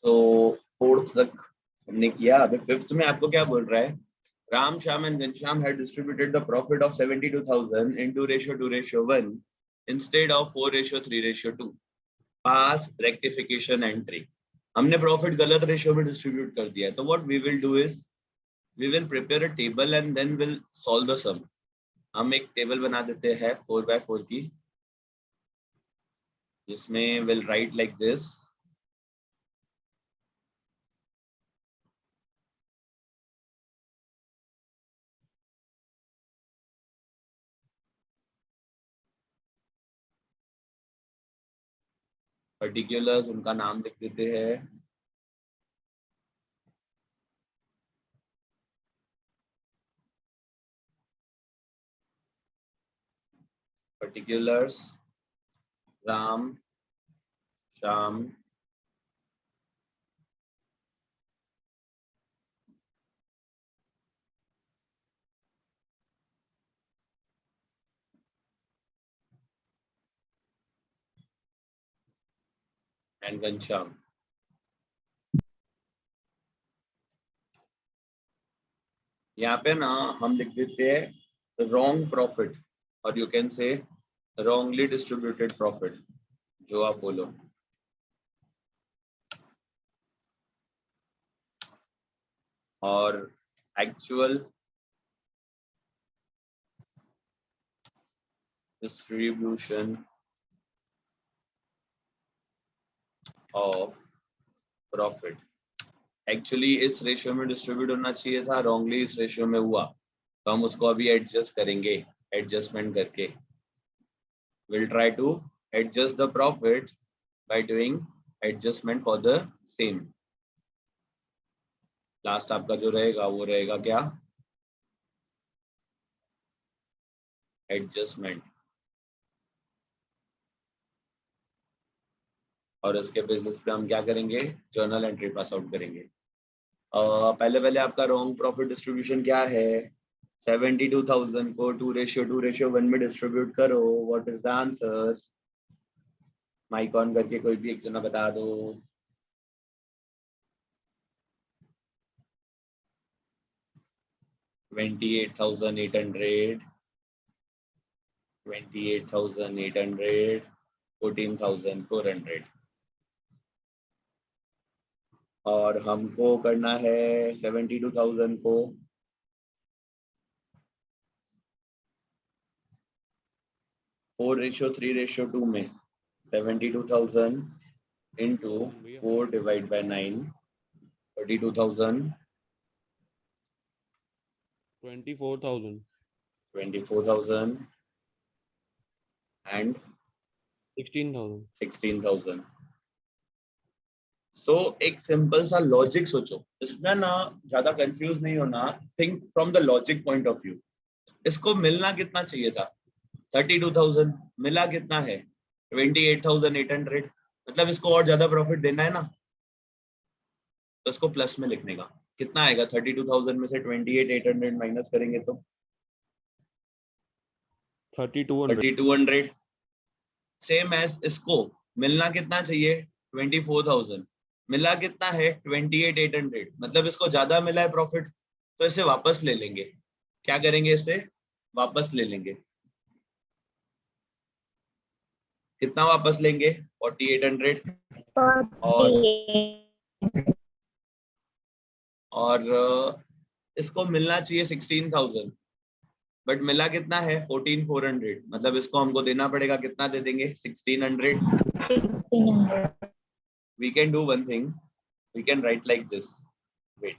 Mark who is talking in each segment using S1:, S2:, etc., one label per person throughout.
S1: तो फोर्थ तक हमने किया, अभी फिफ्थ में आपको क्या बोल रहा है? Ram, Shyam and Ghanshyam had distributed the profit of 72,000 into ratio 2:1 instead of 4:3:2. Pass rectification entry. हमने प्रॉफिट गलत रेशियो में डिस्ट्रीब्यूट कर दिया है, तो what we will do is we will prepare a table and then will solve the sum. हम एक table बना देते हैं 4x4 की, जिसमें will write like this. Particulars उनका नाम लिख देते हैं. Particulars Ram, Shyam, and Ghanshyam. यहाँ पे ना हम लिख देते हैं रॉन्ग प्रॉफिट, और you can say wrongly distributed profit, जो आप बोलो. और actual distribution of profit. Actually इस रेशियो में डिस्ट्रीब्यूट होना चाहिए था, रॉन्गली इस रेशियो में हुआ, तो हम उसको अभी एडजस्ट करेंगे. एडजस्टमेंट करके we'll try to adjust the profit by doing adjustment for the same. Last आपका जो रहेगा वो रहेगा क्या? एडजस्टमेंट. और उसके बेसिस पे हम क्या करेंगे? जर्नल एंट्री पास आउट करेंगे. पहले आपका रॉन्ग प्रॉफिट डिस्ट्रीब्यूशन क्या है? 72,000 को 2:1 में डिस्ट्रीब्यूट करो. What is the answer? Mic on करके कोई भी एक जना बता दो. 28,800, 28,800, 14,400. और हमको करना है 72,000 को 4:3:2 में. 72,000 into 4 divided by 9, 32,000,
S2: 24,000,
S1: 24,000 and
S2: 16,000.
S1: 16,000. सो एक सिंपल सा लॉजिक सोचो, इसमें ना ज्यादा कंफ्यूज नहीं होना. Think from the logic point of view. इसको मिलना कितना चाहिए था? 32,000. मिला कितना है? 28,800. मतलब इसको और ज्यादा प्रॉफिट देना है ना, तो इसको प्लस में लिखने का. कितना आएगा? 32,000 में से 28,800 माइनस करेंगे तो
S2: 3,200.
S1: 3,200. सेम एज इसको मिलना कितना चाहिए? 24,000. मिला कितना है? 28,800. मतलब इसको ज्यादा मिला है प्रॉफिट, तो इसे वापस ले लेंगे. क्या करेंगे? इसे वापस ले लेंगे. कितना वापस लेंगे? 4,800. और इसको मिलना चाहिए 16,000, बट मिला कितना है? 14,400. मतलब इसको हमको देना पड़ेगा. कितना दे देंगे? 1,600.
S3: 1600.
S1: We can do one thing. We can write like this. Wait.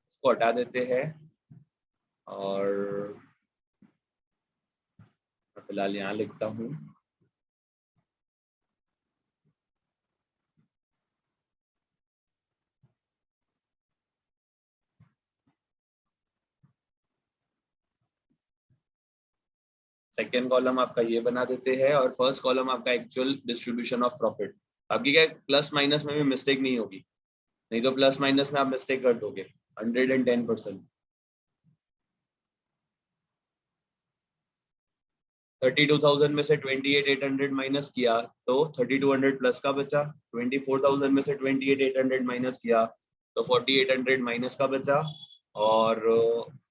S1: इसको हटा देते हैं और फिलहाल यहाँ लिखता हूँ. सेकेंड कॉलम आपका ये बना देते हैं और फर्स्ट कॉलम आपका एक्चुअल डिस्ट्रीब्यूशन ऑफ प्रॉफिट. आपकी क्या प्लस माइनस में भी मिस्टेक नहीं होगी, नहीं तो प्लस माइनस में आप मिस्टेक कर दोगे 110%. 32,000 में से 28,800 माइनस किया तो 3200 प्लस का बचा, 24,000 में से 28,800 माइनस किया तो 4,800 माइनस का बचा, और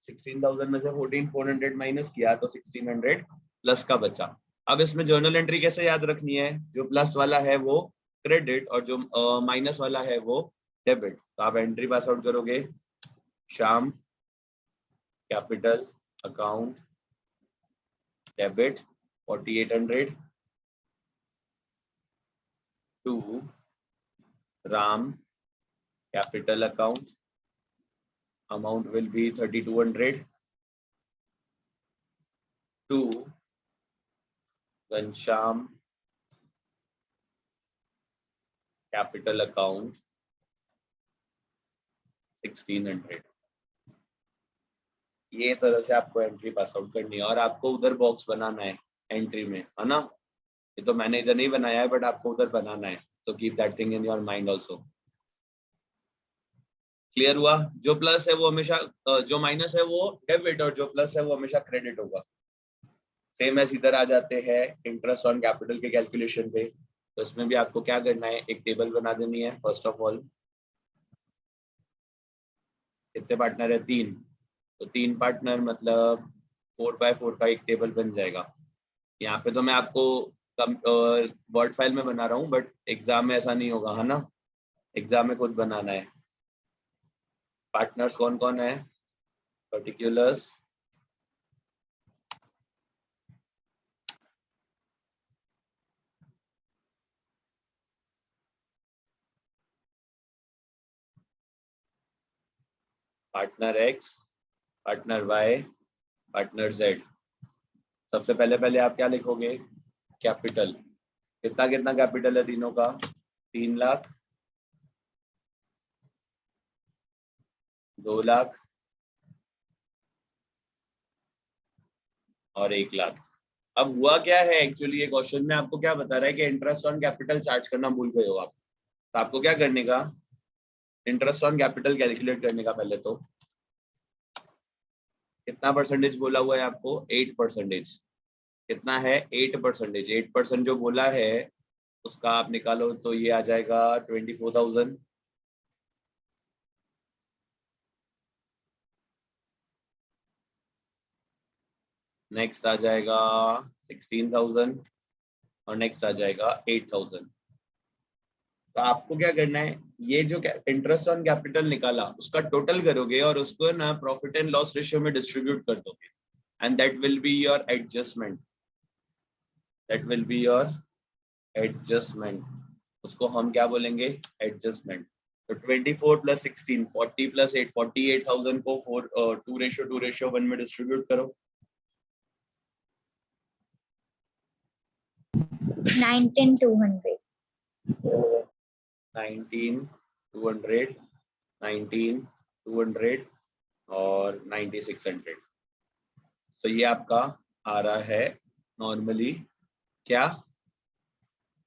S1: 16,000 में से 14,400 माइनस किया तो 1,600 प्लस का बचा। अब इसमें जर्नल एंट्री कैसे याद रखनी है? जो प्लस वाला है वो क्रेडिट और जो माइनस वाला है वो डेबिट। तो आप एंट्री पास आउट करोगे, Shyam capital account debit 4,800 to Ram capital account, amount will be 3,200 to Ghanshyam capital account 1,600। ये तरह से आपको एंट्री पास आउट करनी है और आपको उधर बॉक्स बनाना है एंट्री में, है ना? ये तो मैंने इधर नहीं बनाया है बट आपको उधर बनाना है, so keep that thing in your mind also। Clear हुआ? जो प्लस है वो हमेशा जो माइनस है वो डेबिट और जो प्लस है वो हमेशा क्रेडिट होगा। सेम एस इधर आ जाते हैं इंटरेस्ट ऑन कैपिटल के कैलकुलेशन पे। तो इसमें भी आपको क्या करना है, एक टेबल बना देनी है। फर्स्ट ऑफ ऑल कितने पार्टनर है? 3। तो 3 पार्टनर मतलब 4x4 का एक टेबल बन जाएगा। यहाँ पे तो मैं आपको वर्ड फाइल में बना रहा हूँ बट एग्जाम में ऐसा नहीं होगा, है ना? एग्जाम में खुद बनाना है। पार्टनर्स कौन कौन है? Particulars, partner X, partner Y, partner Z. सबसे पहले आप क्या लिखोगे? कैपिटल। कितना कितना कैपिटल है तीनों का? 3 लाख, 2 लाख और 1 लाख। अब हुआ क्या है एक्चुअली, ये क्वेश्चन में आपको क्या बता रहा है कि इंटरेस्ट ऑन कैपिटल चार्ज करना भूल गए हो आप। तो आपको क्या करने का, इंटरेस्ट ऑन कैपिटल कैलकुलेट करने का। पहले तो कितना परसेंटेज बोला हुआ है आपको? 8%। कितना है? 8%। 8% जो बोला है उसका आप निकालो तो ये आ जाएगा 24,000। नेक्स्ट आ जाएगा 16,000 और नेक्स्ट आ जाएगा 8,000। तो आपको क्या करना है, ये जो इंटरेस्ट ऑन कैपिटल निकाला उसका टोटल करोगे और उसको ना प्रॉफिट एंड लॉस रेशियो में डिस्ट्रीब्यूट कर दोगे and that will be your adjustment. That will be your adjustment. उसको हम क्या बोलेंगे? एडजस्टमेंट। तो 24 + 16 40 + 8 48,000 को 2:1 में डिस्ट्रीब्यूट करो।
S3: 19,200.
S1: 19,200, 19,200 और 9,600। तो ये आपका आ रहा है नॉर्मली क्या,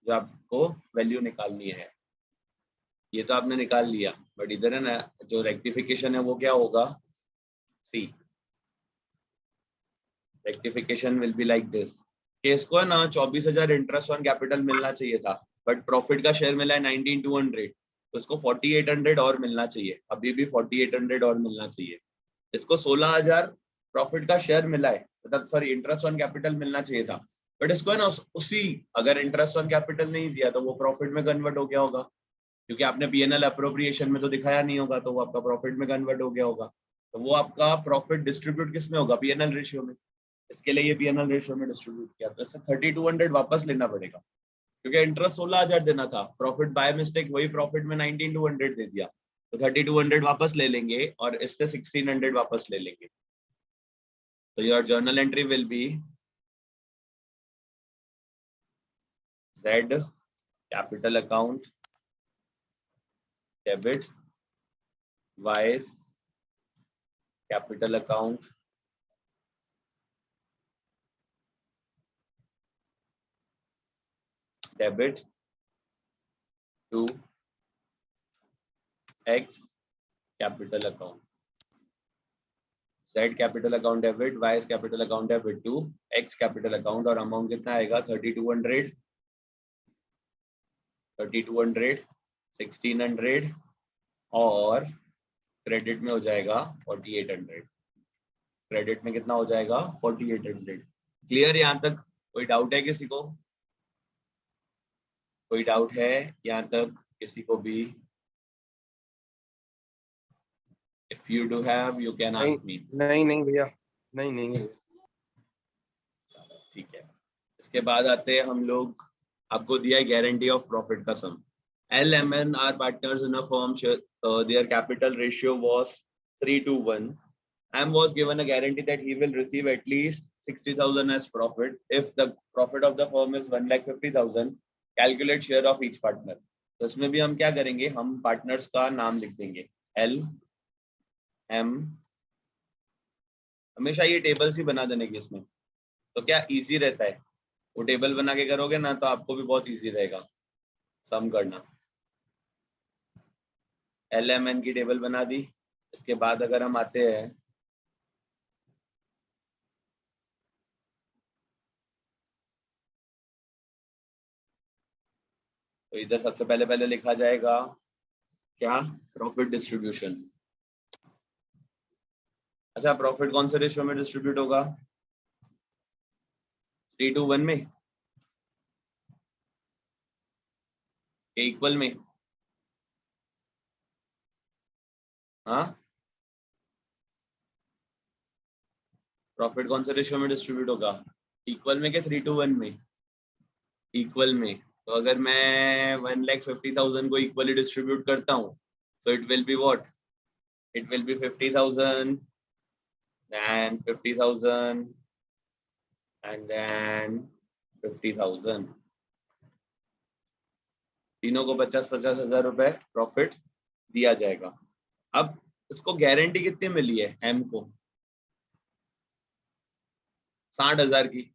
S1: जो आपको वैल्यू निकालनी है। ये तो आपने निकाल लिया बट इधर है ना जो रेक्टिफिकेशन है वो क्या होगा? C rectification will be like this कि इसको है ना 24,000 इंटरेस्ट ऑन कैपिटल मिलना चाहिए था बट प्रॉफिट का शेयर मिला है 19,200, तो इसको 4,800 और मिलना चाहिए। अभी भी 4,800 और मिलना चाहिए। इसको 16,000 प्रॉफिट का शेयर मिला है, मतलब सॉरी इंटरेस्ट ऑन कैपिटल मिलना चाहिए था बट इसको है ना उसी, अगर इंटरेस्ट ऑन कैपिटल नहीं दिया तो वो प्रॉफिट में कन्वर्ट हो गया होगा क्योंकि आपने पीएनएल अप्रोप्रिएशन में तो दिखाया नहीं होगा, तो वो आपका प्रॉफिट में कन्वर्ट हो गया होगा। तो वो आपका प्रॉफिट डिस्ट्रीब्यूट किस में होगा? पीएनएल रेशियो में। इसके लिए ये पीएनएल रेशियो में डिस्ट्रीब्यूट किया तो इससे 3,200 वापस लेना पड़ेगा क्योंकि इंटरेस्ट 16,000 देना था, प्रॉफिट बाय मिस्टेक वही प्रॉफिट में 19,200 दे दिया, तो 3,200 वापस ले लेंगे और इससे 1,600 वापस ले लेंगे। तो your journal entry will be Z capital account debit, Y capital account debit to X capital account. Z capital account debit, Y capital account debit to X capital account, और अमाउंट कितना आएगा 3200, 1600, और क्रेडिट में हो जाएगा 4800। Credit में कितना हो जाएगा 4800। क्लियर यहाँ तक? कोई डाउट है किसी को? कोई डाउट है यहाँ तक किसी को भी? If you do have, you can ask me.
S4: नहीं भैया, नहीं।
S1: ठीक है, इसके बाद आते हैं हम लोग, आपको दिया है गारंटी ऑफ प्रॉफिट का sum. LMN are partners in a firm, their capital ratio was 3:1. M was given a guarantee that he will receive at least 60,000 as profit. If the profit of the firm is 1,50,000, calculate share of each partner. तो इसमें भी हम क्या करेंगे, हम partners का नाम लिख देंगे L M, हमेशा ये टेबल्स ही बना देने की इसमें, तो क्या इजी रहता है, वो टेबल बना के करोगे ना तो आपको भी बहुत इजी रहेगा सम करना। LMN की टेबल बना दी। इसके बाद अगर हम आते हैं तो इधर सबसे पहले लिखा जाएगा क्या, प्रॉफिट डिस्ट्रीब्यूशन। अच्छा, प्रॉफिट कौन से रेशियो में डिस्ट्रीब्यूट होगा, 3:1 में, इक्वल में? हाँ, प्रॉफिट कौन से रेशियो में डिस्ट्रीब्यूट होगा, इक्वल में क्या 3:1 में? इक्वल में। तो अगर मैं 1,50,000 को इक्वली डिस्ट्रीब्यूट करता हूँ तो it will be what, it will be 50,000 then 50,000 and then 50,000, तीनों को 50-50 हजार रुपए प्रॉफिट दिया जाएगा। अब इसको गारंटी कितनी मिली है एम को, 60,000 की।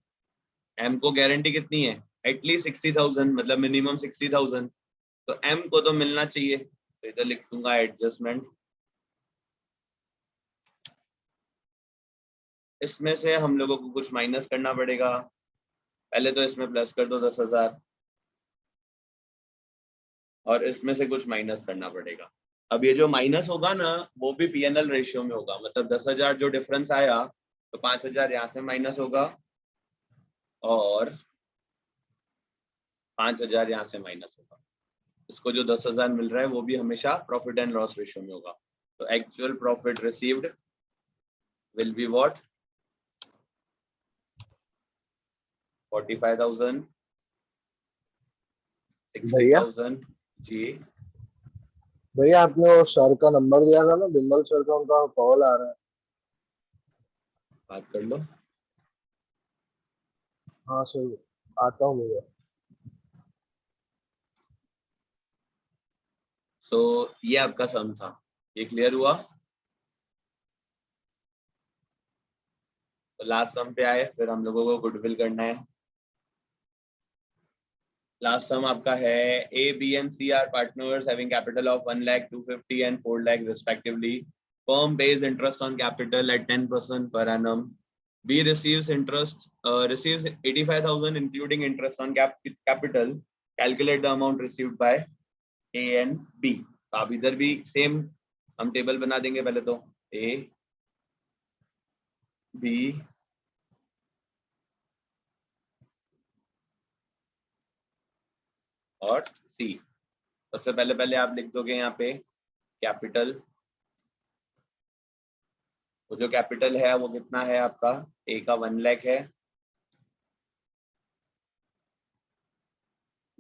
S1: एम को गारंटी कितनी है, एटलीस्ट 60,000, मतलब मिनिमम 60,000, तो एम को तो मिलना चाहिए, तो इधर लिख दूंगा एडजस्टमेंट। इसमें से हम लोगों को कुछ माइनस करना पड़ेगा, पहले तो इसमें प्लस कर दो 10,000 और इसमें से कुछ माइनस करना पड़ेगा। अब ये जो माइनस होगा ना वो भी पीएनएल रेशियो में होगा, मतलब 10,000 जो डिफरेंस आया तो 5,000 यहाँ से माइनस होगा और 5,000 यहाँ से माइनस होगा। इसको जो 10,000 मिल रहा है वो भी हमेशा प्रॉफिट एंड लॉस रेशियो में होगा। तो actual profit received will be what, 45,000, 60,000। जी
S5: भैया आपने वो सर का नंबर दिया था ना, बिमल सर का, उनका कॉल आ रहा है।
S1: बात कर लो।
S5: हाँ सर, आता हूँ भैया।
S1: सो ये आपका सम था, ये क्लियर हुआ? तो लास्ट सम पे आए, फिर हम लोगों को गुडविल करना है। लास्ट सम आपका है A, B and C are partners having capital of 1,00,000, 250 and 4,00,000 respectively. Firm pays interest on capital at 10% per annum. B receives 85,000 including interest on capital. Calculate the amount received by A and B. तो आप इधर भी same हम table बना देंगे, पहले तो A, B, और C। सबसे पहले आप लिख दोगे यहाँ पे कैपिटल, वो जो कैपिटल है वो कितना है आपका, A का 1,00,000 है,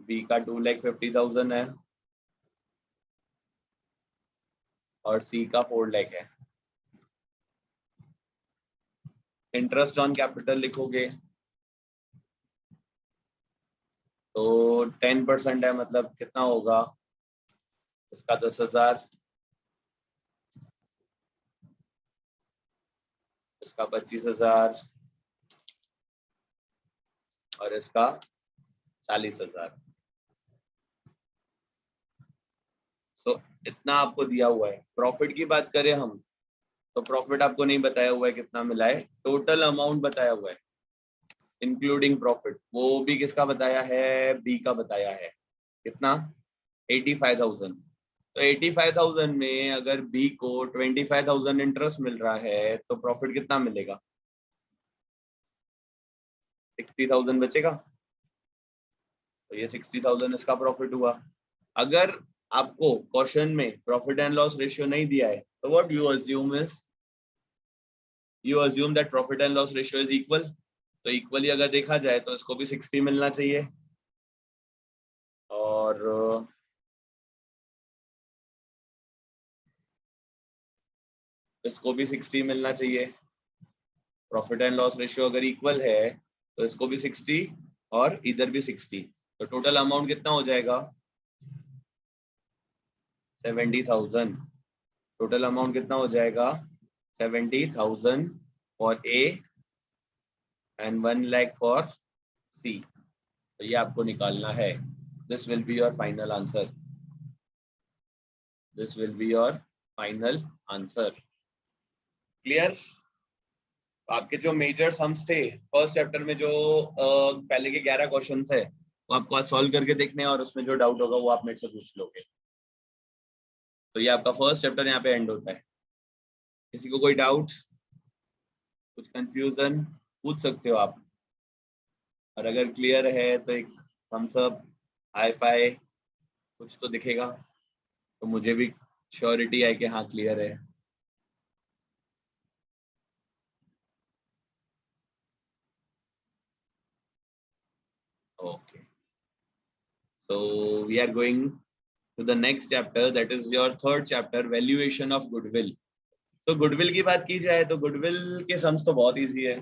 S1: B का 2,50,000 है और C का 4,00,000 है। इंटरेस्ट ऑन कैपिटल लिखोगे तो 10% है, मतलब कितना होगा इसका 10,000, इसका 25,000 और इसका 40,000। सो इतना आपको दिया हुआ है। प्रॉफिट की बात करें हम तो प्रॉफिट आपको नहीं बताया हुआ है कितना मिला है, टोटल अमाउंट बताया हुआ है इंक्लूडिंग प्रॉफिट, वो भी किसका बताया है, बी का बताया है। कितना, 85,000। तो 85,000 में अगर बी को 25,000 इंटरेस्ट मिल रहा है तो प्रॉफिट कितना मिलेगा, 60,000 बचेगा। तो ये 60,000 इसका प्रॉफिट हुआ। अगर आपको क्वेश्चन में प्रॉफिट एंड लॉस रेशियो नहीं दिया है तो what you assume is, you assume that profit and loss ratio is equal. तो इक्वली अगर देखा जाए तो इसको भी 60 मिलना चाहिए और इसको भी 60 मिलना चाहिए। प्रॉफिट एंड लॉस रेशियो अगर इक्वल है तो इसको भी 60 और इधर भी 60, तो टोटल अमाउंट कितना हो जाएगा, 70,000। टोटल अमाउंट कितना हो जाएगा, 70,000 for A and 1 lakh for C. तो ये आपको निकालना है। This will be your final answer, this will be your final answer. Clear. आपके जो मेजर सम्स थे फर्स्ट चैप्टर में, जो पहले के 11 क्वेश्चंस है वो आपको आज सॉल्व करके देखने हैं और उसमें जो डाउट होगा वो आप मेरे से पूछ लोगे। तो ये आपका फर्स्ट चैप्टर यहाँ पे एंड होता है। किसी को कोई डाउट, कुछ कंफ्यूजन पूछ सकते हो आप, और अगर क्लियर है तो एक थम्स अप, हाई फाई कुछ तो दिखेगा, तो मुझे भी श्योरिटी है कि हाँ क्लियर है। Okay, so we are going to the next chapter, that is your third chapter, valuation of goodwill. तो गुडविल की बात की जाए तो गुडविल के सम्स तो बहुत इजी है,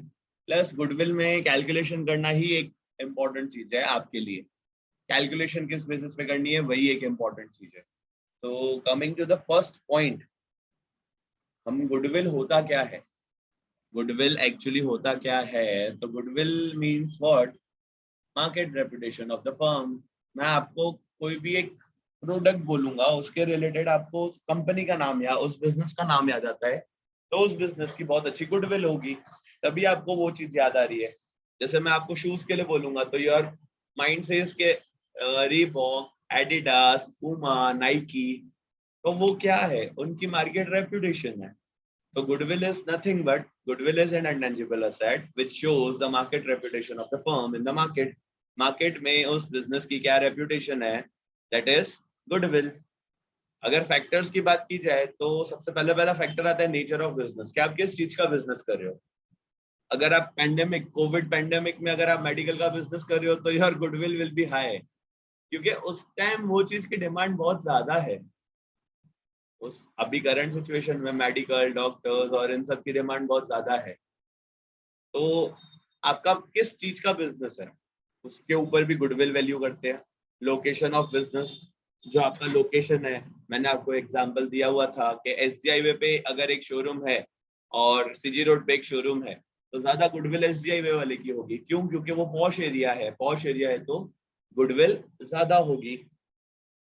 S1: प्लस गुडविल में कैलकुलेशन करना ही एक इम्पॉर्टेंट चीज है आपके लिए। कैलकुलेशन किस बेसिस पे करनी है वही एक इम्पॉर्टेंट चीज है। तो coming to the first point, हम गुडविल होता क्या है, गुडविल एक्चुअली होता क्या है। तो goodwill means what, market reputation of the firm. मैं आपको कोई भी एक प्रोडक्ट बोलूंगा, उसके रिलेटेड आपको उस कंपनी का नाम या उस बिजनेस का नाम याद आता है, तो उस बिजनेस की बहुत अच्छी गुडविल होगी, तभी आपको वो चीज याद आ रही है। जैसे मैं आपको शूज के लिए बोलूंगा तो योर माइंड सेज के रीबॉक, एडिडास, पूमा, नाइकी, तो वो क्या है, उनकी मार्केट रेपुटेशन है। So goodwill is nothing but, goodwill is an intangible asset which shows the market reputation of the firm in the market. Market में उस business की क्या reputation है, that is goodwill. अगर factors की बात की जाए तो सबसे पहला factor आता है nature of business, कि आप किस चीज का business कर रहे हो। अगर आप pandemic, कोविड पैंडेमिक में अगर आप मेडिकल का business कर रहे हो तो your goodwill will be high, क्योंकि उस टाइम वो चीज की डिमांड बहुत ज्यादा है। उस अभी करंट सिचुएशन में मेडिकल, डॉक्टर्स और इन सब की डिमांड बहुत ज्यादा है। तो आपका किस चीज का बिजनेस है उसके ऊपर भी गुडविल वैल्यू करते हैं। लोकेशन ऑफ बिजनेस, जो आपका लोकेशन है, मैंने आपको एग्जांपल दिया हुआ था कि एसजी हाईवे पे अगर एक शोरूम है और सीजी रोड पे एक शोरूम है तो ज्यादा गुडविल एसजी हाईवे वाले की होगी। क्यों? क्योंकि वो पॉश एरिया है, पॉश एरिया है तो गुडविल ज्यादा होगी।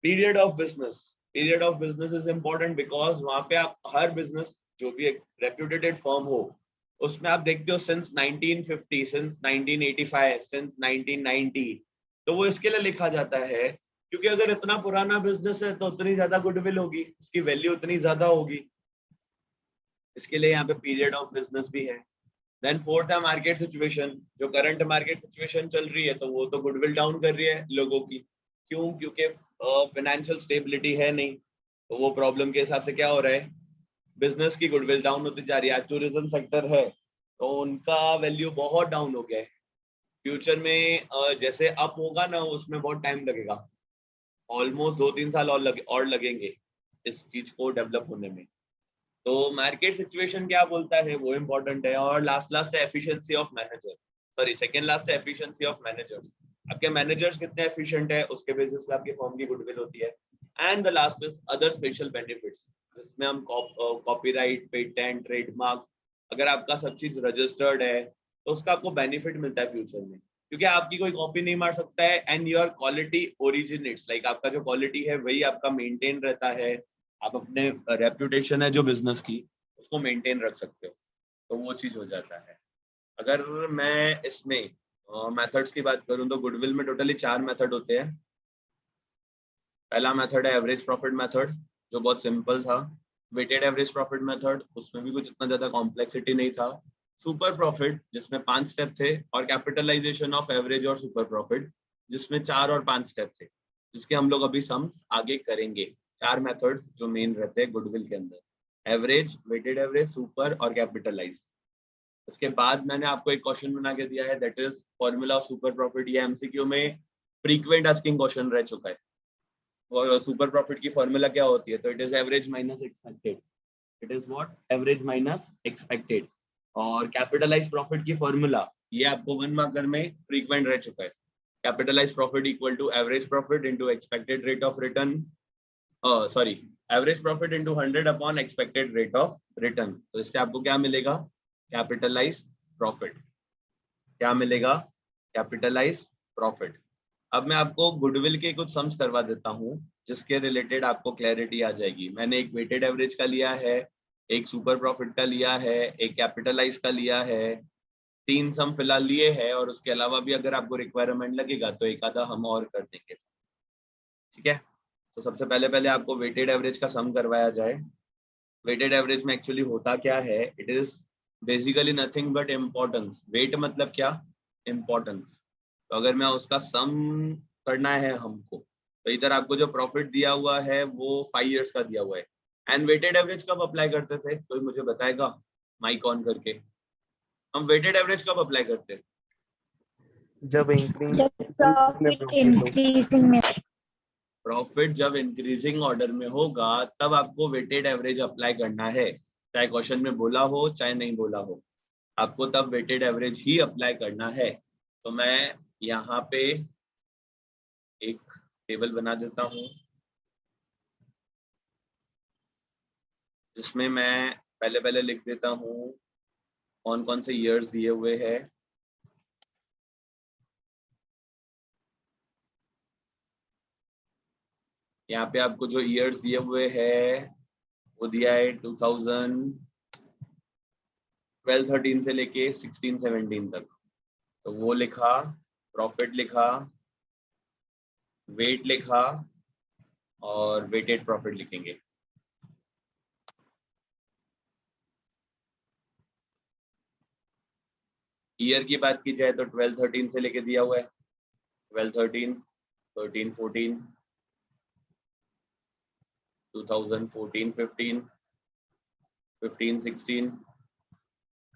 S1: Period of business, period of business is important because वहां पे आप हर बिजनेस, जो भी एक रेप्यूटेड फर्म हो, उसमें आप देखते हो सिंस 1950, सिंस 1985, सिंस 1990, तो वो इसके लिए लिखा जाता है क्योंकि अगर इतना पुराना बिजनेस है तो उतनी ज्यादा गुडविल होगी, उसकी वैल्यू उतनी ज्यादा होगी, इसके लिए यहाँ पे पीरियड ऑफ बिजनेस भी है। देन फोर्थ है मार्केट सिचुएशन, जो करंट मार्केट सिचुएशन चल रही है तो वो तो गुडविल डाउन कर रही है लोगों की। क्यों? क्योंकि फाइनेंशियल स्टेबिलिटी है नहीं, तो वो प्रॉब्लम के हिसाब से क्या हो रहा है, बिजनेस की गुडविल डाउन होती जा रही है। आज टूरिज्म सेक्टर है तो उनका वैल्यू बहुत डाउन हो गया है। फ्यूचर में जैसे अप होगा ना, उसमें बहुत टाइम लगेगा, ऑलमोस्ट 2-3 साल और लगेंगे इस चीज को डेवलप होने में। तो मार्केट सिचुएशन क्या बोलता है वो इम्पोर्टेंट है। और लास्ट है efficiency of manager, sorry second last है एफिशिएंसी ऑफ मैनेजर्स। आपके मैनेजर्स कितने एफिशिएंट है उसके बेसिस पे आपकी फर्म की गुडविल होती है। And the last is other special benefits, जिसमें हम कॉपीराइट, पेटेंट, ट्रेडमार्क, अगर आपका सब चीज रजिस्टर्ड है तो उसका आपको बेनिफिट मिलता है फ्यूचर में, क्योंकि आपकी कोई कॉपी नहीं मार सकता है। And your quality originates, like आपका जो क्वालिटी है वही आपका मेंटेन रहता है। आप अपने रेप्यूटेशन है जो बिजनेस की, उसको मेंटेन रख सकते हो, तो वो चीज हो जाता है। अगर मैं इसमें मेथड्स की बात करूं तो गुडविल में टोटली 4 मेथड होते हैं। पहला मेथड है एवरेज प्रॉफिट मेथड, जो बहुत सिंपल था। वेटेड एवरेज प्रॉफिट मेथड, उसमें भी कुछ इतना ज्यादा कॉम्प्लेक्सिटी नहीं था। सुपर प्रॉफिट, जिसमें 5 स्टेप थे, और कैपिटलाइजेशन ऑफ एवरेज और सुपर प्रॉफिट, जिसमें 4 और 5 स्टेप थे, जिसके हम लोग अभी सम्स आगे करेंगे। 4 मेथड्स जो मेन रहते हैं गुडविल के अंदर, एवरेज, वेटेड एवरेज, सुपर और कैपिटलाइज। उसके बाद मैंने आपको एक क्वेश्चन बना के दिया है, that is formula of super profit. ये एमसीक्यू में फ्रीक्वेंट आस्किंग क्वेश्चन रह चुका है। और सुपर प्रॉफिट की फॉर्मूला क्या होती है, तो it is average minus expected. It is what, average minus expected. और कैपिटलाइज प्रॉफिट की फॉर्मूला, ये आपको 1 मार्कर में फ्रीक्वेंट रह चुका है। Capitalise profit equal to average profit into expected rate of return, sorry, average profit into 100 upon expected rate of return. तो इससे आपको क्या मिलेगा, कैपिटलाइज प्रॉफिट। क्या मिलेगा, कैपिटलाइज प्रॉफिट। अब मैं आपको गुडविल के कुछ सम्स करवा देता हूं, जिसके रिलेटेड आपको क्लैरिटी आ जाएगी। मैंने एक वेटेड एवरेज का लिया है, एक सुपर प्रॉफिट का लिया है, एक कैपिटलाइज का लिया है। 3 सम फिलहाल लिए हैं, और उसके अलावा भी अगर आपको रिक्वायरमेंट लगेगा तो एक आधा हम और कर देंगे। ठीक है, तो सबसे पहले आपको वेटेड एवरेज का सम करवाया जाए। वेटेड एवरेज में एक्चुअली होता क्या है, it is basically nothing but importance. Weight मतलब क्या, इम्पोर्टेंस। तो अगर मैं उसका सम करना है हमको, तो इधर आपको जो प्रॉफिट दिया हुआ है वो 5 इयर्स का दिया हुआ है। एंड वेटेड एवरेज कब अप्लाई करते थे, कोई मुझे बताएगा माइक ऑन करके। हम वेटेड एवरेज कब अप्लाई करते हैं,
S4: जब इंक्रीज
S3: जब प्रॉफिट इंक्रीजिंग में,
S1: प्रॉफिट जब इंक्रीजिंग ऑर्डर में होगा तब आपको वेटेड एवरेज अप्लाई करना है। चाहे क्वेश्चन में बोला हो चाहे नहीं बोला हो, आपको तब वेटेड एवरेज ही अप्लाई करना है। तो मैं यहाँ पे एक टेबल बना देता हूँ, जिसमें मैं पहले लिख देता हूँ कौन कौन से ईयर्स दिए हुए हैं। यहाँ पे आपको जो ईयर्स दिए हुए हैं वो दिया है 2012-13 से लेके 16-17 तक। तो वो लिखा, प्रॉफिट लिखा, वेट लिखा, और वेटेड प्रॉफिट लिखेंगे। ईयर की बात की जाए तो 12-13 से लेके दिया हुआ है, 12-13, 13-14, 2014-15, 15-16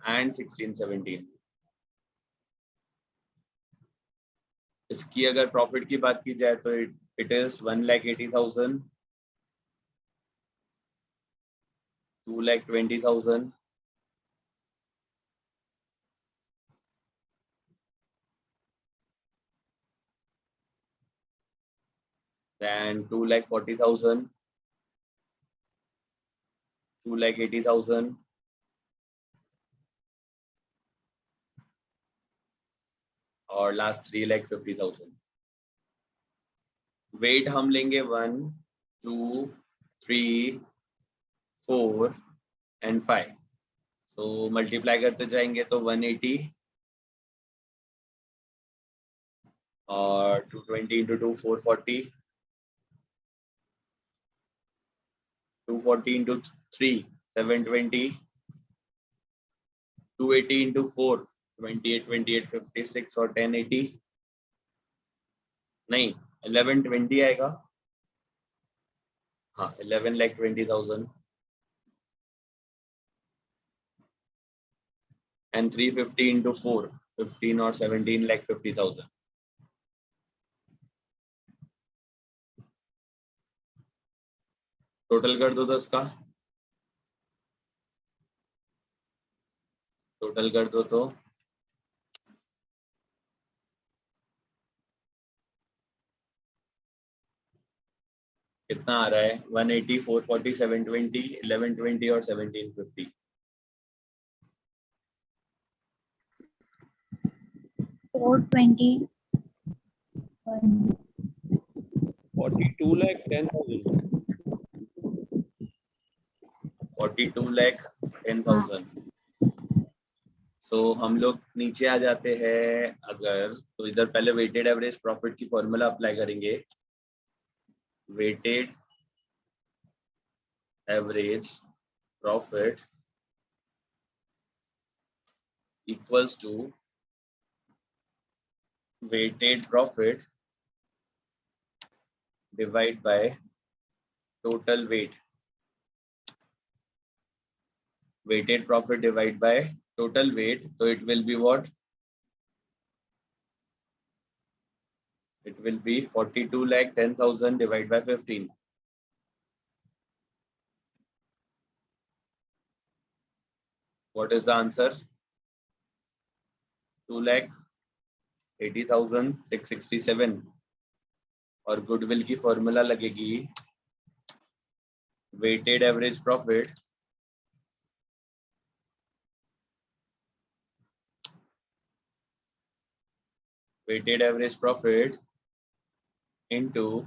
S1: एंड 16-17। इसकी अगर प्रॉफिट की बात की जाए तो इट इज 1,80,000, 2,20,000, then 2,40,000, 2,80,000, और लास्ट 3,50,000। वेट हम लेंगे 1, 2, 3, 4 एंड 5। सो मल्टीप्लाई करते जाएंगे तो 180 और 220 इंटू 2 440, 240 इंटू 3 720, 280 इंटू 4 28, 28, 56 और 1080, नहीं 1120 आएगा। हाँ 11,20,000 एंड 350 इंटू 4 15 और 17,50,000। टोटल कर दो 10 का, टोटल कर दो तो कितना आ रहा है, 180, 440, 720, 1120 और 1750।
S3: 420,
S2: 42,10,000.
S1: 42 लाख 10,000। सो हम लोग नीचे आ जाते हैं, अगर तो इधर पहले वेटेड एवरेज प्रॉफिट की फॉर्मूला अप्लाई करेंगे। Weighted average profit equals to weighted profit divide by total weight. Weighted profit divided by total weight, so it will be what? It will be 42,10,000 divided by 15. What is the answer? 2,80,667। और goodwill की formula लगेगी weighted average profit into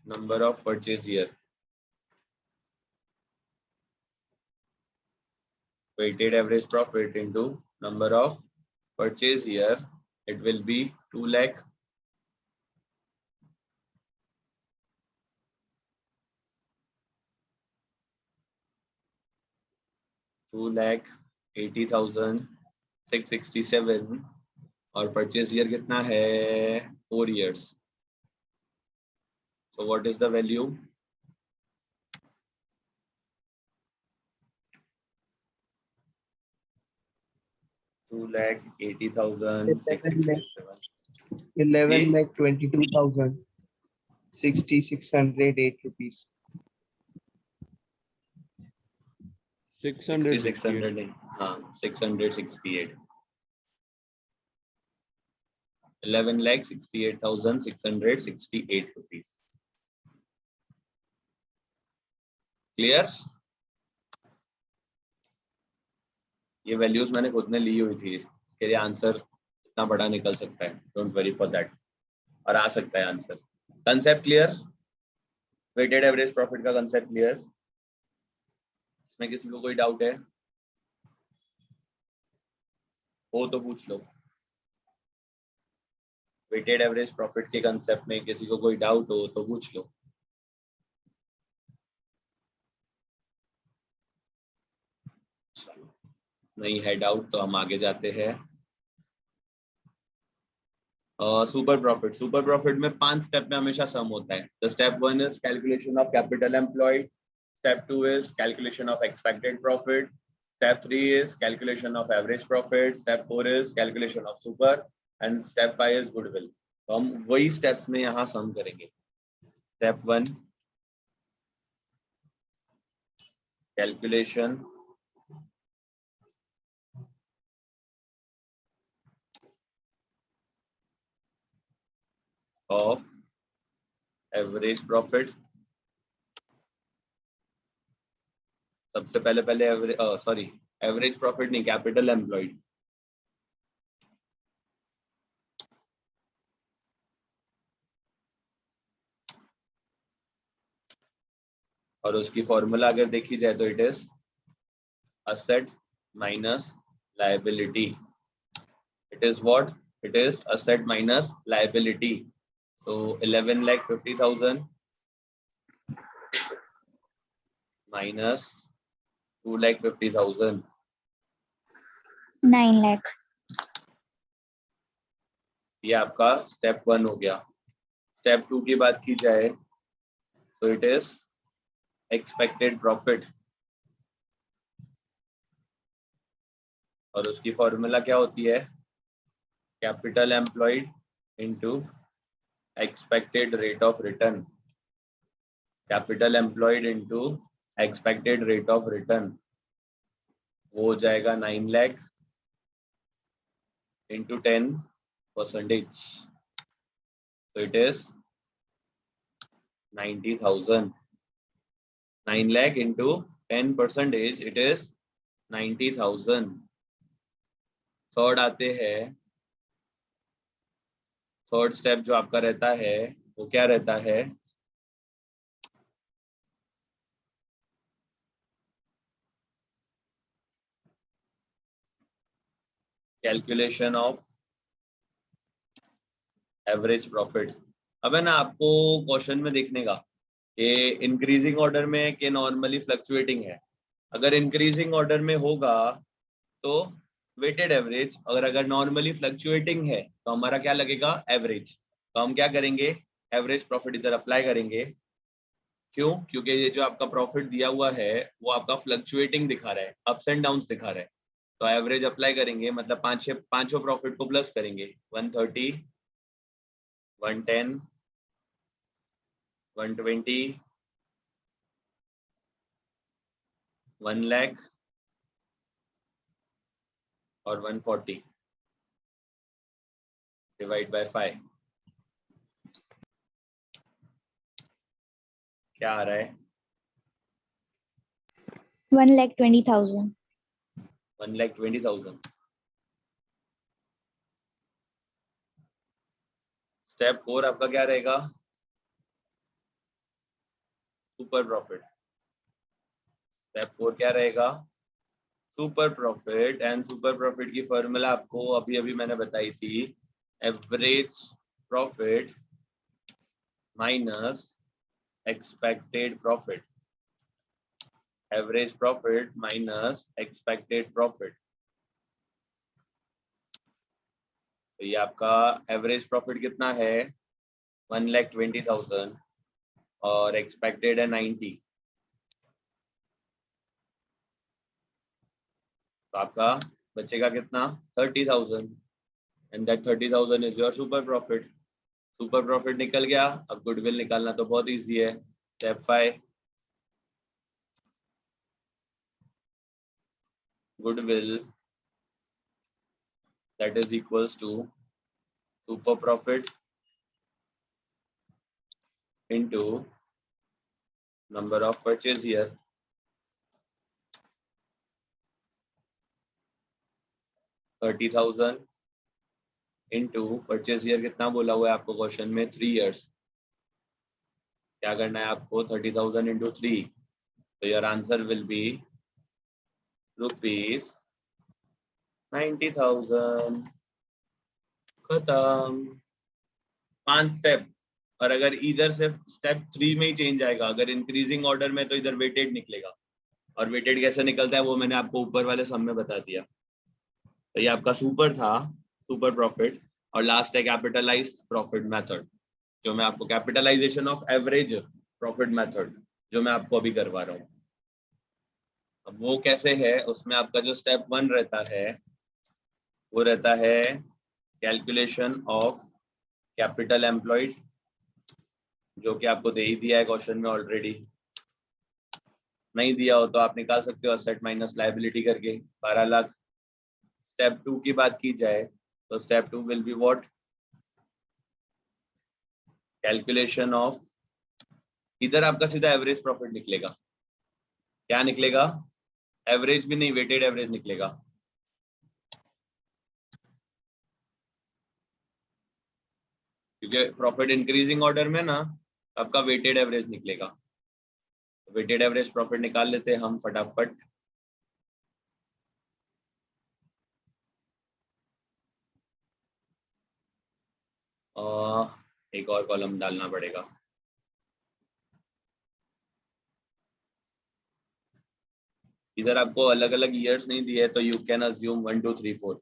S1: number of purchase year. Weighted average profit into number of purchase year, it will be 2,80,667 और purchase year कितना है 4 years. So what is the value? ₹2,80,667.
S4: 11,22,608 rupees.
S2: 668
S1: नहीं, हाँ 668. 11,68,668 rupees. Clear? ये values मैंने खुद ने ली हुई थी, इसके लिए आंसर इतना बड़ा निकल सकता है, डोंट वरी फॉर दैट, और आ सकता है answer. Concept clear? Weighted average profit का कंसेप्ट क्लियर? इसमें किसी को कोई डाउट है? हो तो पूछ लो। वेटेड एवरेज प्रॉफिट के कंसेप्ट में किसी को कोई डाउट हो तो पूछ लो। नहीं है डाउट तो हम आगे जाते हैं। सुपर प्रॉफिट में 5 स्टेप में हमेशा सम होता है। The step 1 is calculation of capital employed, step 2 is calculation of expected profit, step 3 is calculation of average profit, step 4 is calculation of super and step 5 is goodwill. तो हम वही steps में यहाँ सम करेंगे। Step 1 calculation of average profit. सबसे पहले average profit नहीं, capital employed. और उसकी फॉर्मूला अगर देखी जाए तो it is asset minus liability. It is what? It is asset minus liability. So 11,50,000 minus 2,50,000,
S3: 9 lakh.
S1: ये आपका स्टेप 1 हो गया। स्टेप 2 की बात की जाए तो इट इज एक्सपेक्टेड प्रॉफिट, और उसकी फॉर्मूला क्या होती है? Capital employed into expected rate of return. Capital employed into expected rate of return वो हो जाएगा 9 lakh into 10%. So it is 90,000. 9 lakh into 10%, it is 90,000. Third आते हैं। थर्ड स्टेप जो आपका रहता है वो क्या रहता है? Calculation of average profit. अब है ना आपको क्वेश्चन में देखने का कि इंक्रीजिंग ऑर्डर में कि नॉर्मली फ्लक्चुएटिंग है। अगर इंक्रीजिंग ऑर्डर में होगा तो वेटेड एवरेज, अगर नॉर्मली फ्लक्चुएटिंग है तो हमारा क्या लगेगा, एवरेज। तो हम क्या करेंगे, एवरेज प्रॉफिट इधर अप्लाई करेंगे। क्यों? क्योंकि ये जो आपका प्रॉफिट दिया हुआ है वो आपका फ्लक्चुएटिंग दिखा रहा है, अप्स एंड डाउन्स दिखा रहा है। तो एवरेज अप्लाई करेंगे, मतलब पांचों प्रॉफिट को प्लस करेंगे। 130, 110, 120, 1 लाख और 140 डिवाइड बाय 5। क्या आ रहा है?
S3: 1,20,000.
S1: 1,20,000। स्टेप 4 आपका क्या रहेगा, सुपर प्रॉफिट। स्टेप 4 क्या रहेगा, super profit. And super profit की फॉर्मूला आपको अभी अभी मैंने बताई थी, average profit minus expected profit. Average profit minus expected profit. तो ये आपका एवरेज प्रॉफिट कितना है, 1,20,000 और एक्सपेक्टेड है 90। तो आपका बचेगा कितना, 30,000। And that 30,000 is your super profit. Super profit निकल गया। अब गुडविल निकालना तो बहुत इजी है। Step 5, goodwill that is equals to super profit into number of purchase year। 30,000 into purchase year कितना बोला हुआ है आपको क्वेश्चन में, 3 years। क्या करना है आपको, 30,000 into 3। तो योर आंसर विल बी ₹90,000। खत्म। 5 स्टेप। और अगर इधर से स्टेप 3 में ही चेंज आएगा, अगर इंक्रीजिंग ऑर्डर में, तो इधर वेटेड निकलेगा। और वेटेड कैसे निकलता है वो मैंने आपको ऊपर वाले सम में बता दिया। तो ये आपका सुपर था, सुपर प्रॉफिट। और लास्ट है कैपिटलाइज प्रॉफिट मेथड, जो मैं आपको capitalisation of average profit method, जो मैं आपको अभी करवा रहा हूँ। अब वो कैसे है, उसमें आपका जो स्टेप 1 रहता है वो रहता है कैलकुलेशन ऑफ कैपिटल एम्प्लॉयड, जो कि आपको दे ही दिया है क्वेश्चन में ऑलरेडी। नहीं दिया हो तो आप निकाल सकते हो असेट माइनस लायबिलिटी करके, 12 लाख। स्टेप 2 की बात की जाए तो step 2 will be what, calculation of, इधर आपका सीधा एवरेज प्रॉफिट निकलेगा। क्या निकलेगा, एवरेज भी नहीं, वेटेड एवरेज निकलेगा। क्योंकि प्रॉफिट इंक्रीजिंग ऑर्डर में ना आपका वेटेड एवरेज निकलेगा। वेटेड एवरेज प्रॉफिट निकाल लेते हैं हम फटाफट। एक और कॉलम डालना पड़ेगा। इधर आपको अलग अलग ईयर्स नहीं दिए, तो यू कैन अज्यूम 1 2 3 4।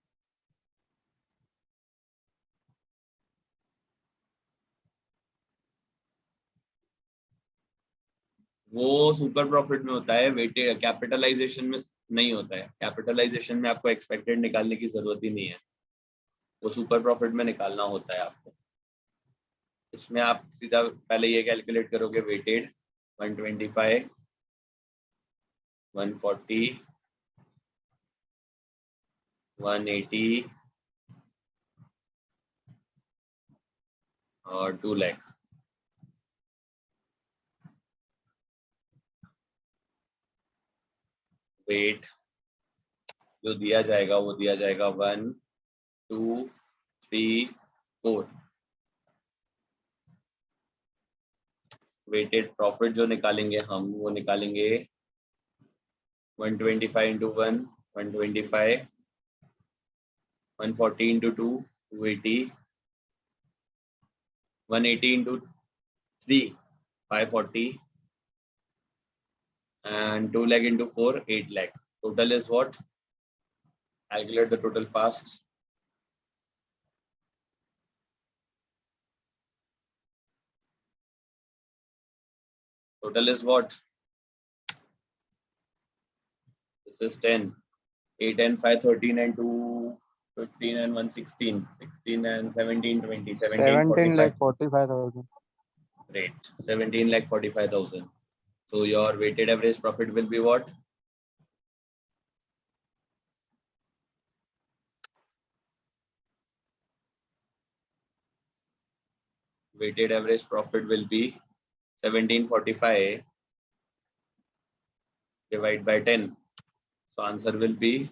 S1: वो सुपर प्रॉफिट में होता है, वेटेड कैपिटलाइजेशन में नहीं होता है। कैपिटलाइजेशन में आपको एक्सपेक्टेड निकालने की जरूरत ही नहीं है, वो सुपर प्रॉफिट में निकालना होता है आपको। इसमें आप सीधा पहले ये कैलकुलेट करोगे, वेटेड 125, 140, 180 और 2 लाख। वेट जो दिया जाएगा वो दिया जाएगा 1 2 3 4। वेटेड प्रॉफिट जो निकालेंगे हम, वो निकालेंगे 125 into 1 125 140 into 2, 280. 180 into 3, 540. And 2 lakh into 4, 8 lakh. Total is what? Calculate the total fast. Total is what? This is 10. 8 and 5, 13 and 2, 15 and 1, 16. 16 and 17, 20. 17
S4: lakh
S1: 45.
S4: 45,000.
S1: Great. 17 lakh 45,000. So your weighted average profit will be what? Weighted average profit will be 1745 divided by 10. So answer will be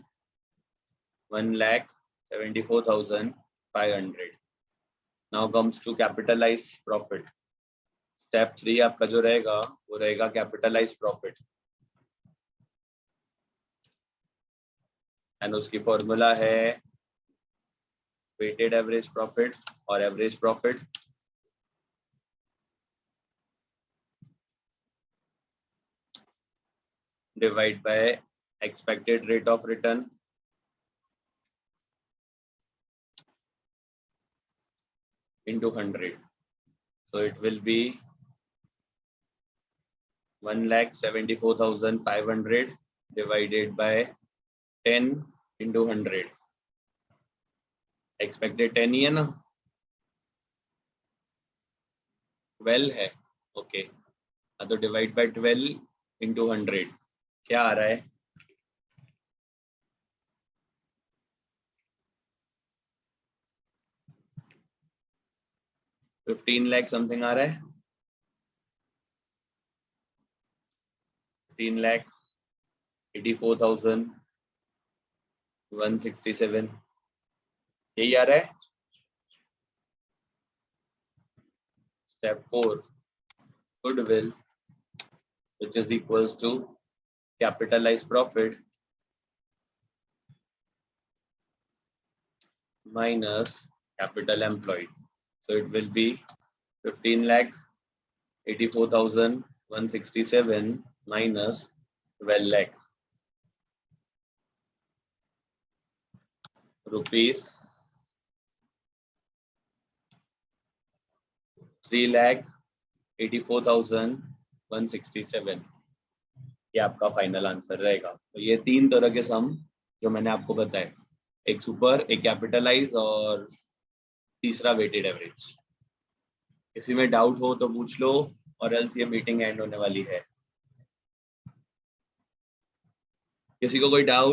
S1: 1,74,500. Now comes to capitalized profit. Step 3 आपका जो रहेगा वो रहेगा capitalized profit. And उसकी formula है weighted average profit और average profit. Divide by expected rate of return into 100. So it will be 1,74,500 divided by 10 into 100. Expected 10 ही है ना? 12 है. Okay. तो divide by 12 into 100. क्या आ रहा है? 15 lakh something आ रहा है? 15 lakh 84,167. यही आ रहा है? Step 4, goodwill, which is equals to capitalized profit minus capital employed. So it will be 15 lakh 84,167 minus 12 lakh rupees 3,84,167. ये आपका फाइनल आंसर रहेगा. तो ये 3 तरह के सम जो मैंने आपको बताए, एक सुपर, एक कैपिटलाइज और तीसरा वेटेड एवरेज. किसी में डाउट हो तो पूछ लो और एल्स ये मीटिंग एंड होने वाली है. किसी को कोई डाउट?